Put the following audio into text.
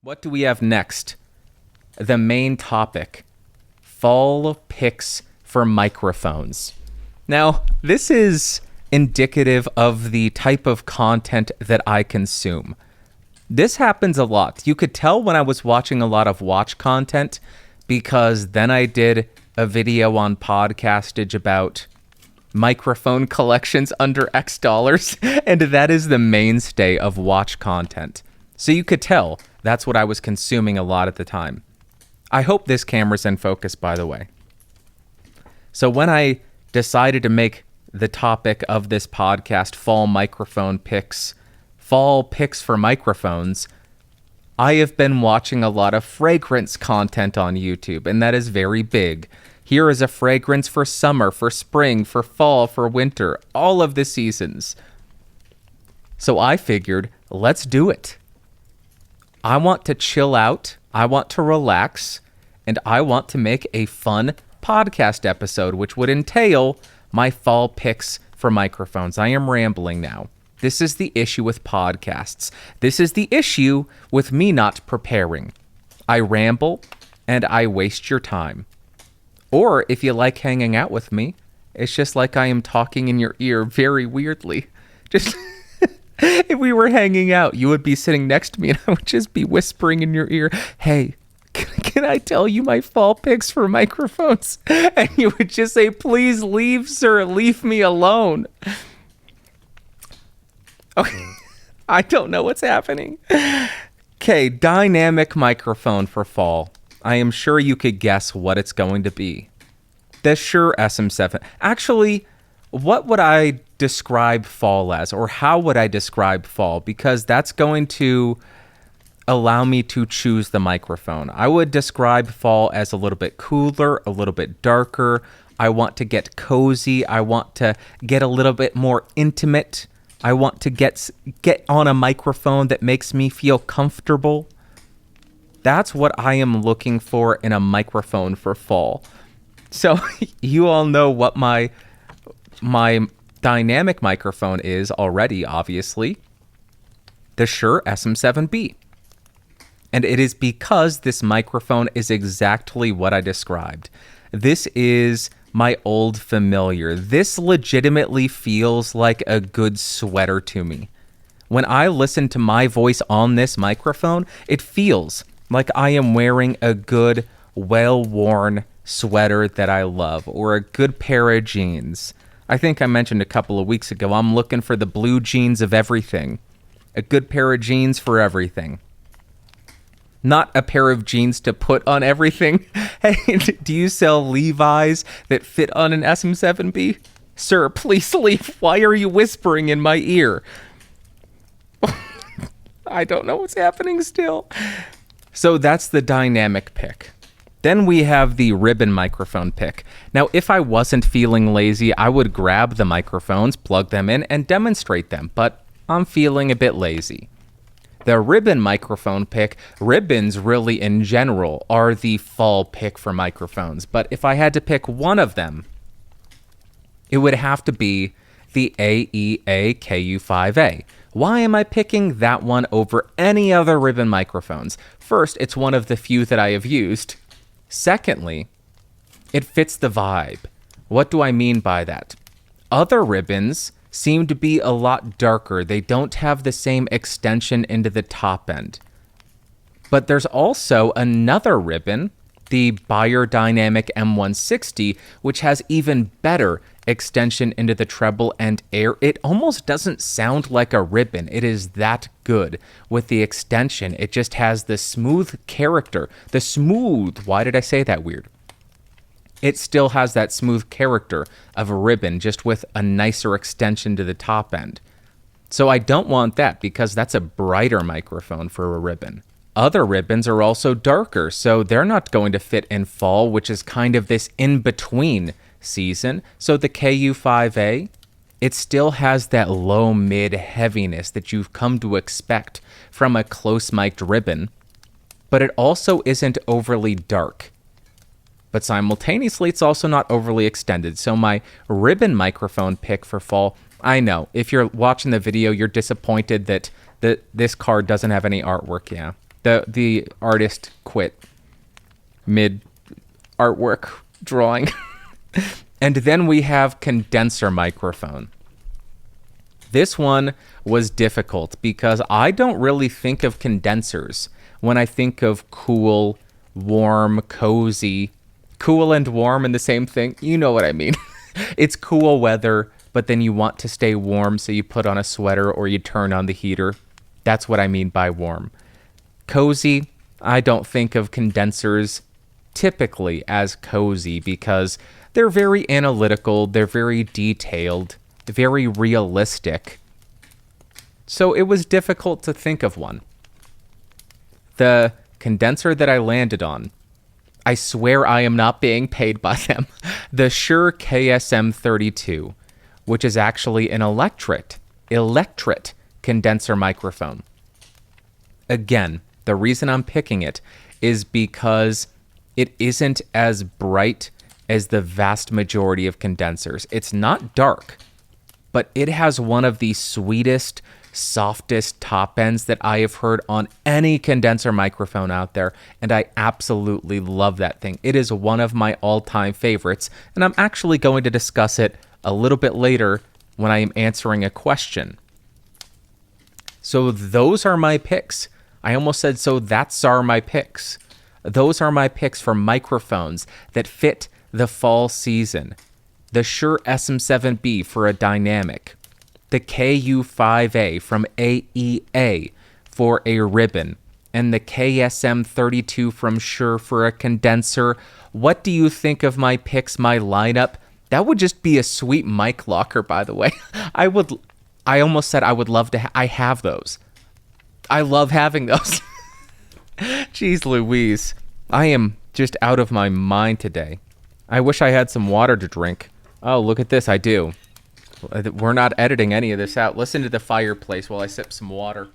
What do we have next? The main topic, fall picks for microphones. Now, this is indicative of the type of content that I consume. This happens a lot. You could tell when I was watching a lot of watch content because then I did a video on Podcastage about microphone collections under X dollars, and that is the mainstay of watch content. So you could tell that's what I was consuming a lot at the time. I hope this camera's in focus, by the way. So when I decided to make the topic of this podcast fall picks for microphones, I have been watching a lot of fragrance content on YouTube, and that is very big. Here is a fragrance for summer, for spring, for fall, for winter, all of the seasons. So I figured, let's do it. I want to chill out, I want to relax, and I want to make a fun podcast episode, which would entail my fall picks for microphones. I am rambling now. This is the issue with podcasts. This is the issue with me not preparing. I ramble and I waste your time. Or if you like hanging out with me, it's just like I am talking in your ear very weirdly. Just if we were hanging out, you would be sitting next to me and I would just be whispering in your ear, hey, can I tell you my fall picks for microphones? And you would just say, please leave, sir, leave me alone. Okay, I don't know what's happening. Okay, dynamic microphone for fall. I am sure you could guess what it's going to be. The Shure SM7. Actually, what would I describe fall as? Or how would I describe fall? Because that's going to allow me to choose the microphone. I would describe fall as a little bit cooler, a little bit darker. I want to get cozy. I want to get a little bit more intimate. I want to get on a microphone that makes me feel comfortable. That's what I am looking for in a microphone for fall. So you all know what my dynamic microphone is already, obviously. The Shure SM7B. And it is because this microphone is exactly what I described. This is my old familiar. This legitimately feels like a good sweater to me. When I listen to my voice on this microphone, it feels like I am wearing a good, well-worn sweater that I love, or a good pair of jeans. I think I mentioned a couple of weeks ago, I'm looking for the blue jeans of everything. A good pair of jeans for everything. Not a pair of jeans to put on everything. Hey, do you sell Levi's that fit on an SM7B? Sir, please leave. Why are you whispering in my ear? I don't know what's happening still. So that's the dynamic pick. Then we have the ribbon microphone pick. Now, if I wasn't feeling lazy, I would grab the microphones, plug them in, and demonstrate them, but I'm feeling a bit lazy. The ribbon microphone pick, ribbons really in general are the fall pick for microphones, but if I had to pick one of them, it would have to be the AEA KU5A. Why am I picking that one over any other ribbon microphones? First, it's one of the few that I have used. Secondly, it fits the vibe. What do I mean by that? Other ribbons seem to be a lot darker. They don't have the same extension into the top end. But there's also another ribbon, the Beyerdynamic M160, which has even better extension into the treble and air. It almost doesn't sound like a ribbon. It is that good with the extension. It just has the smooth character. Why did I say that weird? It still has that smooth character of a ribbon, just with a nicer extension to the top end. So I don't want that because that's a brighter microphone for a ribbon. Other ribbons are also darker, so they're not going to fit in fall, which is kind of this in-between season. So the KU5A, it still has that low-mid heaviness that you've come to expect from a close-mic'd ribbon, but it also isn't overly dark. But simultaneously, it's also not overly extended. So my ribbon microphone pick for fall, I know, if you're watching the video, you're disappointed that this card doesn't have any artwork, yeah. The artist quit mid artwork drawing. And then we have condenser microphone. This one was difficult because I don't really think of condensers when I think of cool, warm, cozy. Cool and warm in the same thing. You know what I mean. It's cool weather, but then you want to stay warm, so you put on a sweater or you turn on the heater. That's what I mean by warm. Cozy, I don't think of condensers typically as cozy because they're very analytical, they're very detailed, very realistic. So it was difficult to think of one. The condenser that I landed on, I swear I am not being paid by them. The Shure KSM32, which is actually an electret condenser microphone. Again, the reason I'm picking it is because it isn't as bright as the vast majority of condensers. It's not dark, but it has one of the sweetest, softest top ends that I have heard on any condenser microphone out there, and I absolutely love that thing. It is one of my all-time favorites, and I'm actually going to discuss it a little bit later when I am answering a question. So those are my picks. I almost said so that's are my picks. Those are my picks for microphones that fit the fall season. The Shure SM7B for a dynamic. The KU5A from AEA for a ribbon. And the KSM32 from Shure for a condenser. What do you think of my picks, my lineup? That would just be a sweet mic locker, by the way. I almost said I would love to I have those. I love having those. Jeez Louise. I am just out of my mind today. I wish I had some water to drink. Oh, look at this. I do. We're not editing any of this out. Listen to the fireplace while I sip some water.